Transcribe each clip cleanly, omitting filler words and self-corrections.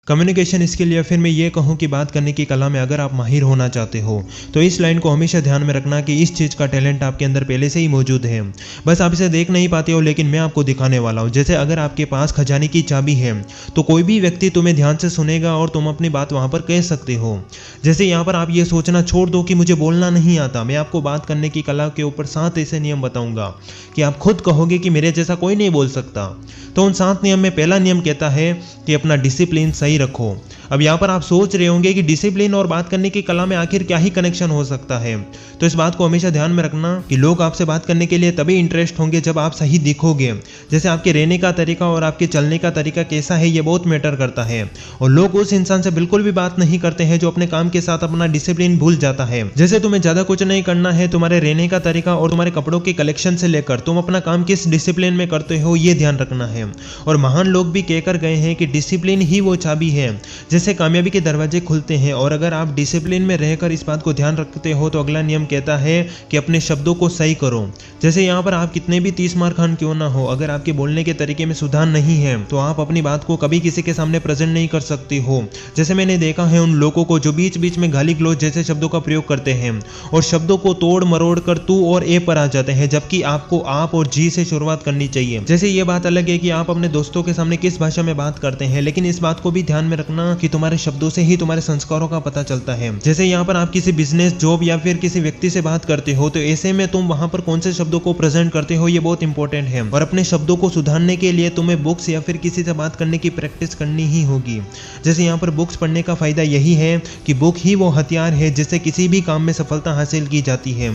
Communication skill या फिर मैं ये कहूँ कि बात करने की कला में अगर आप माहिर होना चाहते हो तो इस लाइन को हमेशा ध्यान में रखना कि इस चीज़ का टैलेंट आपके अंदर पहले से ही मौजूद है, बस आप इसे देख नहीं पाते हो, लेकिन मैं आपको दिखाने वाला हूँ। जैसे अगर आपके पास खजाने की चाबी है तो कोई भी व्यक्ति तुम्हें ध्यान से सुनेगा और तुम अपनी बात वहाँ पर कह सकते हो। जैसे यहाँ पर आप ये सोचना छोड़ दो कि मुझे बोलना नहीं आता, मैं आपको बात करने की कला के ऊपर 7 ऐसे नियम बताऊंगा कि आप खुद कहोगे कि मेरे जैसा कोई नहीं बोल सकता। तो उन 7 नियम में पहला नियम कहता है कि अपना डिसिप्लिन सही रखो। अब यहाँ पर आप सोच रहे होंगे कि डिसिप्लिन और बात करने की कला में आखिर क्या ही कनेक्शन हो सकता है, तो इस बात को हमेशा ध्यान में रखना कि लोग आपसे बात करने के लिए तभी इंटरेस्ट होंगे जब आप सही दिखोगे। जैसे आपके रहने का तरीका और आपके चलने का तरीका कैसा है ये बहुत मैटर करता है, और लोग उस इंसान से बिल्कुल भी बात नहीं करते हैं जो अपने काम के साथ अपना डिसिप्लिन भूल जाता है। जैसे तुम्हें ज्यादा कुछ नहीं करना है, तुम्हारे रहने का तरीका और तुम्हारे कपड़ों के कलेक्शन से लेकर तुम अपना काम किस डिसिप्लिन में करते हो ये ध्यान रखना है। और महान लोग भी कहकर गए हैं कि डिसिप्लिन ही वो चाबी है जिससे कामयाबी के दरवाजे खुलते हैं। और अगर आप डिसिप्लिन में रहकर इस बात को ध्यान रखते हो तो अगला नियम कहता है कि अपने शब्दों को सही करो। जैसे यहाँ पर आप कितने भी 30 मार खान क्यों ना हो, अगर आपके बोलने के तरीके में सुधार नहीं है तो आप अपनी बात को कभी किसी के सामने प्रेजेंट नहीं कर सकते हो। जैसे मैंने देखा है उन लोगों को जो बीच बीच में गाली गलौज जैसे शब्दों का प्रयोग करते हैं और शब्दों को तोड़ मरोड़ कर तू और ए पर आ जाते हैं, जबकि आपको आप और जी से शुरुआत करनी चाहिए। जैसे ये बात अलग है कि आप अपने दोस्तों के सामने किस भाषा में बात करते हैं, लेकिन इस बात को भी ध्यान में रखना कि तुम्हारे शब्दों से ही तुम्हारे संस्कारों का पता चलता है। जैसे यहाँ पर आप किसी बिजनेस, जॉब या फिर किसी व्यक्ति से बात करते हो तो ऐसे में तुम वहां पर कौन से शब्दों को प्रेजेंट करते हो ये बहुत इंपॉर्टेंट है। और अपने शब्दों को सुधारने के लिए तुम्हें बुक्स या फिर किसी से बात करने की प्रैक्टिस करनी ही होगी। जैसे यहाँ पर बुक्स पढ़ने का फायदा यही है कि बुक ही वो हथियार है जिससे किसी भी काम में सफलता हासिल की जाती है।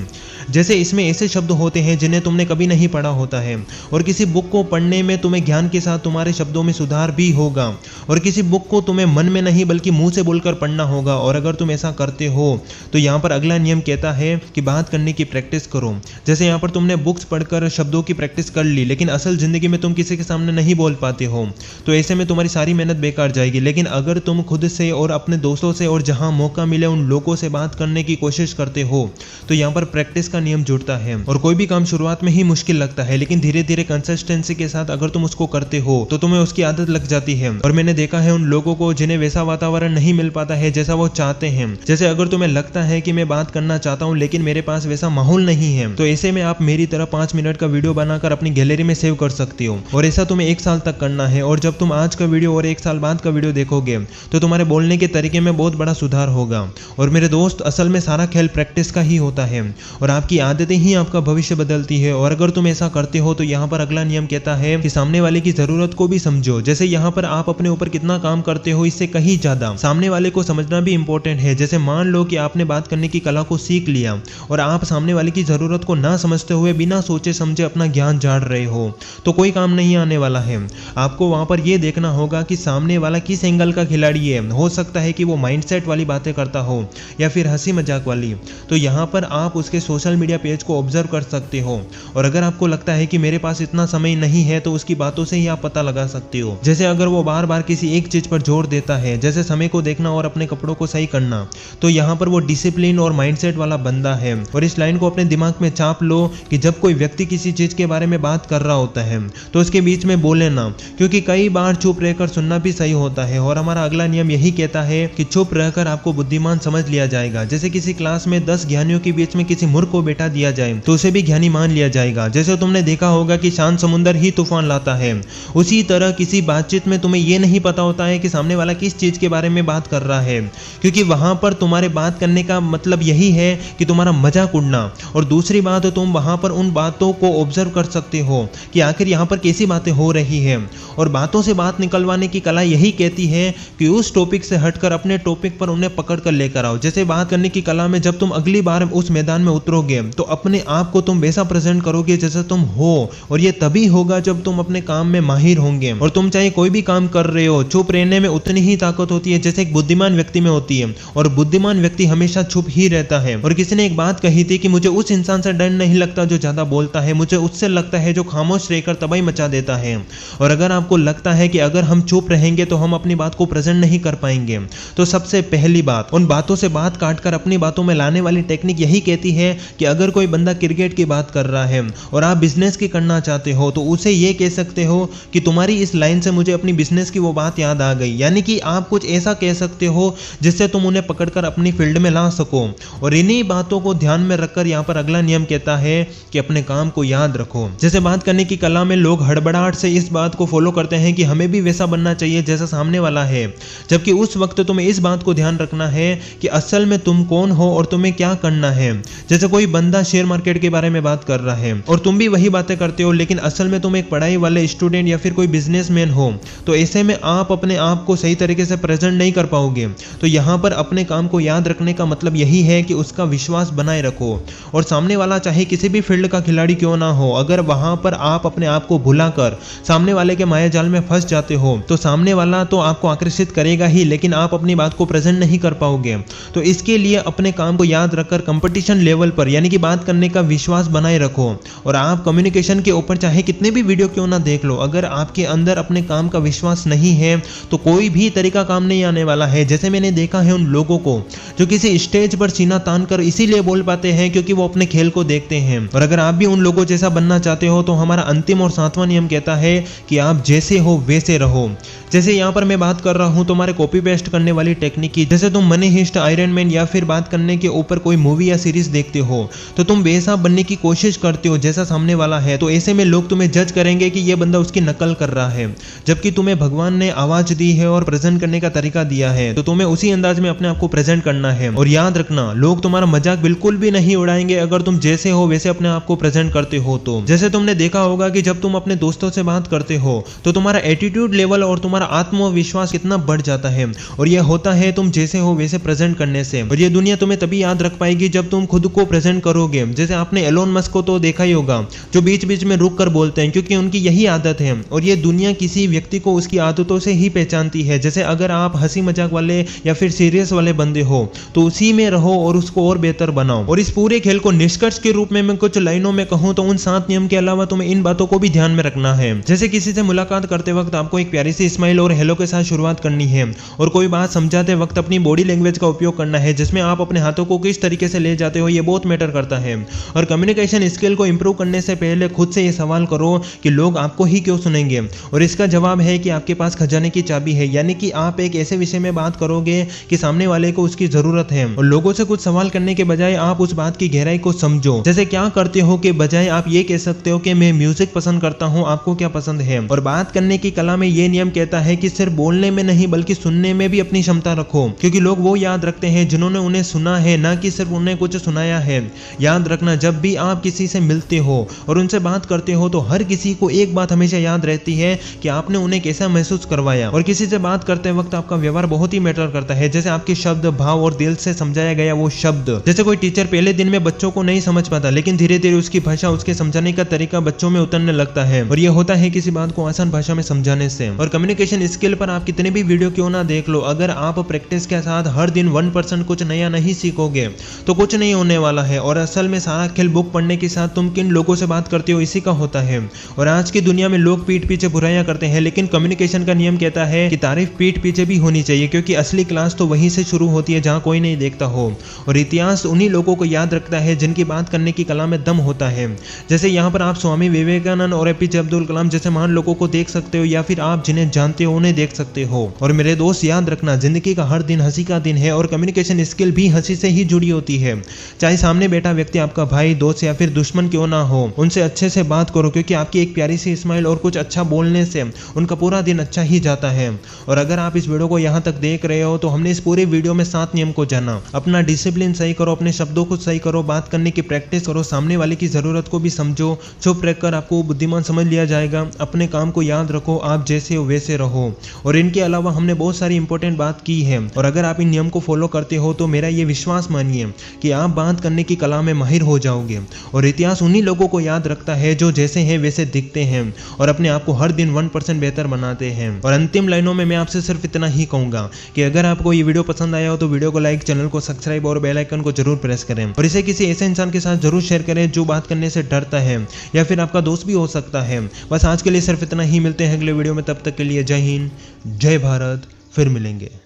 जैसे इसमें ऐसे शब्द होते हैं जिन्हें तुमने कभी नहीं पढ़ा होता है, और किसी बुक को पढ़ने में तुम्हें ज्ञान के साथ तुम्हारे शब्दों में सुधार भी होगा। और किसी बुक को तुम्हें मन में नहीं बल्कि मुंह से बोलकर पढ़ना होगा। और अगर तुम ऐसा करते हो तो यहाँ पर अगला नियम कहता है कि बात करने की प्रैक्टिस करो। जैसे यहाँ पर तुमने बुक्स पढ़कर शब्दों की प्रैक्टिस कर ली, लेकिन असल जिंदगी में तुम किसी के सामने नहीं बोल पाते हो, तो ऐसे में तुम्हारी सारी मेहनत बेकार जाएगी। लेकिन अगर तुम खुद से और अपने दोस्तों से और जहां मौका मिले उन लोगों से बात करने की कोशिश करते हो तो यहाँ पर प्रैक्टिस का नियम जुड़ता है। और कोई भी काम शुरुआत में ही मुश्किल लगता है, लेकिन धीरे धीरे कंसिस्टेंसी के साथ अगर तुम उसको करते हो तो तुम्हें उसकी आदत लग जाती है। और मैंने देखा है उन लोगों को जिन्हें वैसा वातावरण नहीं मिल पाता है जैसा वो चाहते हैं। जैसे अगर तुम्हें लगता है कि मैं बात करना चाहता हूँ लेकिन मेरे पास वैसा माहौल नहीं है, तो ऐसे में आप मेरी तरह 5 मिनट का वीडियो बनाकर अपनी गैलरी में सेव कर सकते हो। और ऐसा तुम्हें 1 साल तक करना है। और जब तुम आज का वीडियो और 1 साल बाद का वीडियो देखोगे तो तुम्हारे बोलने के तरीके में बहुत बड़ा सुधार होगा। और मेरे दोस्त, असल में सारा खेल प्रैक्टिस का ही होता है और आपकी आदतें ही आपका भविष्य बदलती है। और अगर तुम ऐसा करते हो तो यहाँ पर अगला नियम कहता है कि सामने वाले की जरूरत को भी समझो। जैसे यहाँ पर आप अपने ऊपर कितना काम करते हो इससे कहीं ज्यादा सामने वाले को समझना भी इंपॉर्टेंट है। जैसे मान लो कि आपने बात करने की कला को सीख लिया और आप सामने वाले की जरूरत को ना समझते हुए बिना सोचे समझे अपना ज्ञान झाड़ रहे हो तो कोई काम नहीं आने वाला है। आपको वहां पर यह देखना होगा कि सामने वाला किस एंगल का खिलाड़ी है। हो सकता है कि वो माइंडसेट वाली बातें करता हो या फिर हंसी मजाक वाली, तो यहाँ पर आप उसके सोशल मीडिया पेज को ऑब्जर्व कर सकते हो। और अगर आपको लगता है कि मेरे पास इतना समय नहीं है तो उसकी बातों से ही आप पता लगा सकते हो। जैसे अगर वो बार बार किसी एक चीज पर जोर देता है, जैसे समय को देखना और अपने कपड़ों को सही करना, तो यहाँ पर वो डिसिप्लिन और माइंडसेट वाला बंदा है। और इस लाइन को अपने दिमाग में छाप लो कि जब कोई व्यक्ति किसी चीज के बारे में बात कर रहा होता है तो उसके बीच में बोले ना, क्योंकि कई बार चुप रहकर सुनना भी सही होता है। और हमारा अगला नियम यही कहता है कि चुप रहकर आपको बुद्धिमान समझ लिया जाएगा। जैसे किसी क्लास में 10 ज्ञानियों के बीच में किसी मूर्ख को बैठा दिया जाए तो उसे भी ज्ञानी मान लिया जाएगा। जैसे तुमने देखा होगा कि शांत समुद्र ही तूफान लाता है, उसी तरह किसी बातचीत में तुम्हें यह नहीं पता होता है कि सामने वाला किस चीज के बारे में बात कर रहा है, क्योंकि वहां पर तुम्हारे बात करने का मतलब यही है कि तुम्हारा मजाक उड़ना। और दूसरी बात, तुम वहां पर उन बातों को ऑब्जर्व कर सकते हो कि आखिर यहाँ पर कैसी बातें हो रही है। और बातों से बात निकलवाने की कला यही कहती है कि उस टॉपिक से हटकर अपने टॉपिक पर उन्हें पकड़ कर लेकर आओ। जैसे बात करने की कला में जब तुम अगली बार उस मैदान में उतरोगे तो अपने आप को तुम वैसा प्रेजेंट करोगे जैसे तुम हो। और ये तभी होगा जब तुम अपने काम में माहिर होंगे। और तुम चाहे कोई भी काम कर रहे हो, चुप रहने में उतनी ही ताकत होती है जैसे एक बुद्धिमान व्यक्ति में होती है। और बुद्धिमान व्यक्ति हमेशा चुप ही रहता है। और किसी ने एक बात कही थी कि मुझे उस इंसान से डर नहीं लगता जो ज्यादा बोलता है, मुझे उससे लगता है जो खामोश रहकर तबाही मचा देता है। और अगर आपको लगता है कि अगर हम चुप रहेंगे तो हम अपनी बात को प्रेजेंट नहीं कर पाएंगे, तो सबसे पहली बात, उन बातों से बात काटकर अपनी बातों में लाने वाली टेक्निक यही कहती है कि कि अगर कोई बंदा क्रिकेट की बात कर रहा है और आप बिजनेस की करना चाहते हो तो उसे ये कह सकते हो कि तुम्हारी इस लाइन से मुझे अपनी बिजनेस की वो बात याद आ गई। यानी कि आप कुछ ऐसा कह सकते हो जिससे तुम उन्हें पकड़कर अपनी फील्ड में ला सको। और इन्हीं बातों को ध्यान में रखकर यहाँ पर अगला नियम कहता है कि अपने काम को याद रखो। जैसे बात करने की कला में लोग हड़बड़ाहट से इस बात को फॉलो करते हैं कि हमें भी वैसा बनना चाहिए जैसा सामने वाला है, जबकि उस वक्त तुम्हें इस बात को ध्यान रखना है कि असल में तुम कौन हो और तुम्हें क्या करना है। जैसे कोई बंदा शेयर मार्केट के बारे में बात कर रहा है और तुम भी वही बातें करते हो, लेकिन असल में तुम एक पढ़ाई वाले स्टूडेंट या फिर कोई बिजनेसमैन हो, तो ऐसे में आप अपने आप को सही तरीके से प्रेजेंट नहीं कर पाओगे। तो यहाँ पर अपने काम को याद रखने का मतलब यही है कि उसका विश्वास बनाए रखो। और सामने वाला चाहे किसी भी फील्ड का खिलाड़ी क्यों ना हो, अगर वहां पर आप अपने आप को भुलाकर सामने वाले के माया जाल में फंस जाते हो तो सामने वाला तो आपको आकर्षित करेगा ही, लेकिन आप अपनी बात को प्रेजेंट नहीं कर पाओगे। तो इसके लिए अपने काम को याद रखकर कंपटीशन लेवल पर यानी कि बात करने का विश्वास बनाए रखो। और आप कम्युनिकेशन के ऊपर चाहे कितने भी वीडियो क्यों ना देख लो, अगर आपके अंदर अपने काम का विश्वास नहीं है तो कोई भी तरीका काम नहीं आने वाला है। जैसे मैंने देखा है उन लोगों को जो किसी स्टेज पर सीना तान कर इसीलिए बोल पाते हैं क्योंकि वो अपने खेल को देखते हैं। और अगर आप भी उन लोगों जैसा बनना चाहते हो तो हमारा अंतिम और 7वां नियम कहता है कि आप जैसे हो वैसे रहो। जैसे यहाँ पर मैं बात कर रहा हूँ तुम्हारे कॉपी पेस्ट करने वाली टेक्निक की, जैसे तुम मनी हिस्ट, आयरन मैन या फिर बात करने के ऊपर कोई मूवी या सीरीज देखते हो तो तुम वैसा बनने की कोशिश करते हो जैसा सामने वाला है। तो ऐसे में लोग तुम्हें जज करेंगे कि ये बंदा उसकी नकल कर रहा है, जबकि तुम्हें भगवान ने आवाज दी है और प्रेजेंट करने का तरीका दिया है, तो तुम्हें उसी अंदाज में अपने आप को प्रेजेंट करना है। और याद रखना, लोग तुम्हारा मजाक बिल्कुल भी नहीं उड़ाएंगे अगर तुम जैसे हो वैसे अपने आप को प्रेजेंट करते हो। तो जैसे तुमने देखा होगा कि जब तुम अपने दोस्तों से बात करते हो तो तुम्हारा एटीट्यूड लेवल और तुम्हारा आत्मविश्वास कितना बढ़ जाता है, और यह होता है तुम जैसे हो वैसे प्रेजेंट करने से। और ये दुनिया तुम्हें तभी याद रख पाएगी जब तुम खुद को प्रेजेंट करोगे। जैसे आपने एलोन मस्क को तो देखा ही होगा, जो बीच बीच में रुक कर बोलते हैं क्योंकि उनकी यही आदत है। और ये दुनिया किसी व्यक्ति को उसकी आदतों से ही पहचानती है। जैसे अगर आप हंसी मजाक वाले या फिर सीरियस वाले बंदे हो तो उसी में रहो और उसको और बेहतर बनाओ। और इस पूरे खेल को निष्कर्ष के रूप में मैं कुछ लाइनों में कहूं तो उन 7 नियम के अलावा तुम्हें इन बातों को भी ध्यान में रखना है। जैसे किसी से मुलाकात करते वक्त आपको एक प्यारी सी स्माइल और हेलो के साथ शुरुआत करनी है, और कोई बात समझाते वक्त अपनी बॉडी लैंग्वेज का उपयोग करना है, जिसमें आप अपने हाथों को किस तरीके से ले जाते हो ये बहुत मैटर करता है। और कम्युनिकेशन स्किल को इंप्रूव करने से पहले खुद से ये सवाल करो कि लोग आपको ही क्यों सुनेंगे, और इसका जवाब है कि आपके पास खजाने की चाबी है। यानी कि आप एक ऐसे विषय में बात करोगे कि सामने वाले को उसकी जरूरत है, और लोगों से कुछ सवाल करने के बजाय आप उस बात की गहराई को समझो। जैसे क्या करते हो के बजाय आप ये कह सकते हो कि मैं म्यूजिक पसंद करता हूँ, आपको क्या पसंद है। और बात करने की कला में ये नियम कहता है कि सिर्फ बोलने में नहीं बल्कि सुनने में भी अपनी क्षमता रखो, क्योंकि लोग वो याद रखते हैं जिन्होंने उन्हें सुना है, ना कि सिर्फ उन्हें कुछ सुनाया है। याद रखना, जब भी आप किसी से मिलते हो और उनसे बात करते हो तो हर किसी को एक बात हमेशा याद रहती है कि आपने उन्हें कैसा महसूस करवाया। और किसी से बात करते वक्त आपका व्यवहार बहुत ही मैटर करता है, जैसे आपके शब्द, भाव और दिल से समझाया गया वो शब्द। जैसे कोई टीचर पहले दिन में बच्चों को नहीं समझ पाता, लेकिन धीरे धीरे उसकी भाषा, उसके समझाने का तरीका बच्चों में उतरने लगता है, और ये होता है किसी बात को आसान भाषा में समझाने से। और कम्युनिकेशन स्किल पर आप कितने भी वीडियो क्यों ना देख लो, अगर आप प्रैक्टिस के साथ हर दिन 1% कुछ नया नहीं सीखोगे तो कुछ नहीं होने वाला है। और असल में सारा खेल बुक पढ़ने के साथ तुम किन लोगों से बात करते हो इसी का होता है। और आज की दुनिया में लोग पीठ पीछे बुराइयां करते हैं, लेकिन कम्युनिकेशन का नियम कहता है कि तारीफ पीठ पीछे भी होनी चाहिए, क्योंकि असली क्लास तो वहीं से शुरू होती है जहां कोई नहीं देखता हो। और इतिहास उन्हीं लोगों को याद रखता है जिनकी बात करने की कला में दम होता है। जैसे यहाँ पर आप स्वामी विवेकानंद और एपीजे अब्दुल कलाम जैसे महान लोगों को देख सकते हो, या फिर आप जिन्हें जानते हो उन्हें देख सकते हो। और मेरे दोस्त याद रखना, जिंदगी का हर दिन हंसी का दिन है, और कम्युनिकेशन स्किल भी हंसी से ही जुड़ी होती है। चाहे सामने बैठा व्यक्ति आपका भाई, दोस्त या फिर दुश्मन क्यों ना हो, उनसे अच्छे से बात करो, क्योंकि आपकी एक प्यारी सी स्माइल और कुछ अच्छा बोलने से उनका पूरा दिन अच्छा ही जाता है। और अगर आप इस वीडियो को यहाँ तक देख रहे हो तो हमने इस पूरे वीडियो में 7 नियम को जाना। अपना डिसिप्लिन सही करो, अपने शब्दों को सही करो, बात करने की प्रैक्टिस करो, सामने वाले की जरूरत को भी समझो, चुप रहकर आपको बुद्धिमान समझ लिया जाएगा। अपने काम को याद रखो, आप जैसे हो वैसे रहो। और इनके अलावा हमने बहुत सारी इंपॉर्टेंट बात की है, और अगर आप इन नियम को फॉलो करते हो तो मेरा ये विश्वास मानिए कि आप बात करने की कला में माहिर हो जाओगे। और इतिहास उन्हीं लोगों को याद रखता है जो जैसे हैं वैसे दिखते हैं और अपने आप को हर दिन 1% बेहतर बनाते हैं। और अंतिम लाइनों में मैं आपसे सिर्फ इतना ही कहूंगा कि अगर आपको ये वीडियो पसंद आया हो तो वीडियो को लाइक, चैनल को सब्सक्राइब और बेल आइकन को जरूर प्रेस करें, और इसे किसी ऐसे इंसान के साथ जरूर शेयर करें जो बात करने से डरता है, या फिर आपका दोस्त भी हो सकता है। बस आज के लिए सिर्फ इतना ही, मिलते हैं अगले वीडियो में, तब तक के लिए जय हिंद, जय भारत, फिर मिलेंगे।